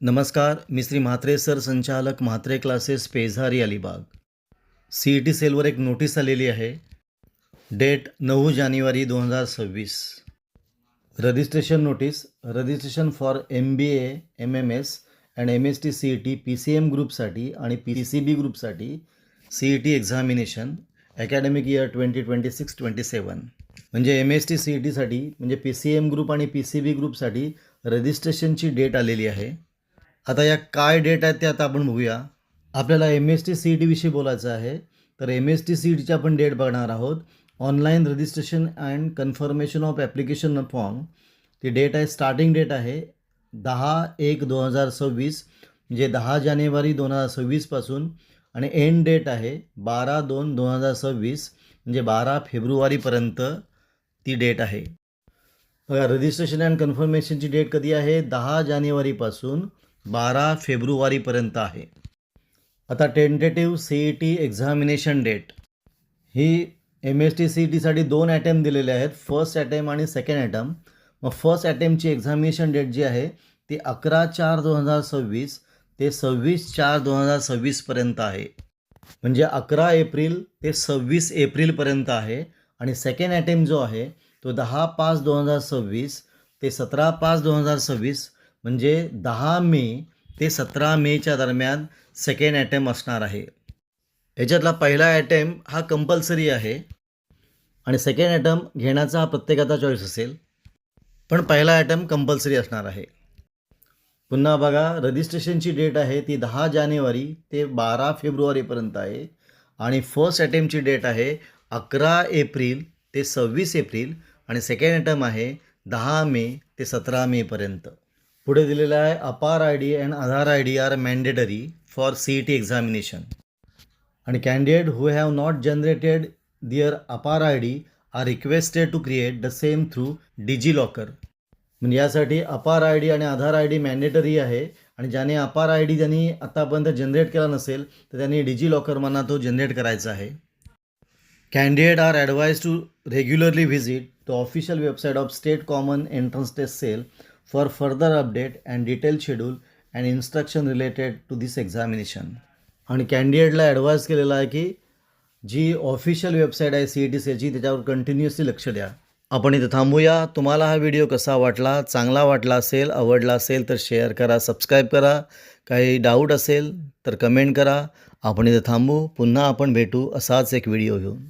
नमस्कार, मी श्री म्हात्रे सर, संचालक Mhatre classes, Pezhari, Alibag. CET सेलवर एक नोटीस आलेली आहे. डेट 9 जानेवारी 2026. Registration notice. Registration for MBA, MMS and MST CET PCM ग्रुपसाठी आणि PCB ग्रुपसाठी CET एक्झामिनेशन अकॅडमिक इयर 2026-27. म्हणजे MST CETसाठी म्हणजे PCM ग्रुप आणि PCB ग्रुपसाठी रजिस्ट्रेशनची डेट आलेली आहे. आता या काय डेट आहेत ते आता आपण बघूया. आपल्याला MST CET विषयी बोलायचं आहे. तर MST CETची आपण डेट बघणार आहोत. Online registration and confirmation of application form. ती डेट आहे, स्टार्टिंग डेट आहे 10/1/2026 म्हणजे 10 जानेवारी 2026 पासून आणि एंड डेट आहे 12/2/2026 म्हणजे 12 फेब्रुवारीपर्यंत ती डेट आहे. बघा, रजिस्ट्रेशन अँड कन्फर्मेशनची डेट कधी आहे? 10 जानेवारीपासून 12 फेब्रुवारीपर्यंत आहे. आता टेंटेटिव्ह CET एक्झामिनेशन डेट ही MST CETसाठी 2 अटेम्प्ट दिलेले आहेत, फर्स्ट अटेम्प्ट आणि सेकंड अटेम्प्ट. मग फर्स्ट अटेम्प्टची एक्झामिनेशन डेट जी आहे ती 11/4/2026 ते 26/4/2026 पर्यंत आहे. म्हणजे 11 एप्रिल ते 26 एप्रिलपर्यंत आहे. आणि सेकंड अटेम्प्ट जो आहे तो 10/5/2026 ते 17/5/2026 म्हणजे 10 मे ते 17 मेच्या दरम्यान सेकंड अटेम्प्ट असणार आहे. याच्यातला पहिला अटेम्प्ट हा कंपल्सरी आहे आणि सेकंड अटेम्प्ट घेण्याचा हा प्रत्येकाचा चॉईस असेल, पण पहिला अटेम्प्ट कंपल्सरी असणार आहे. पुन्हा बघा, रजिस्ट्रेशनची डेट आहे ती 10 जानेवारी ते 12 फेब्रुवारीपर्यंत आहे आणि फर्स्ट अटेम्प्टची डेट आहे 11 एप्रिल ते 26 एप्रिल आणि सेकंड अटेम्प्ट आहे 10 मे ते 17 मेपर्यंत. पुढे दिलेलं आहे Apaar ID and Aadhaar ID are mandatory for CET examination आणि candidate who have not generated their Apaar ID are requested to create the same through DigiLocker. म्हणजे यासाठी अपार ID आणि आधार ID मॅन्डेटरी आहे आणि ज्याने अपार ID ज्यांनी आतापर्यंत जनरेट केला नसेल तर त्यांनी डिजिलॉकरमधून तो जनरेट करायचा आहे. Candidate are advised to regularly visit the official website of State Common Entrance Test Cell for further update and detailed schedule and instruction related to this examination. आणि कॅन्डिडेटला ॲडवाईज केलेला आहे की जी ऑफिशियल वेबसाईट आहे CET सेलची त्याच्यावर continuously लक्ष द्या. आपण इथं थांबूया. तुम्हाला हा व्हिडिओ कसा वाटला? चांगला वाटला असेल, आवडला असेल तर शेअर करा, सबस्क्राईब करा. काही डाऊट असेल तर कमेंट करा. आपण इथं थांबू. पुन्हा आपण भेटू असाच एक व्हिडिओ घेऊन.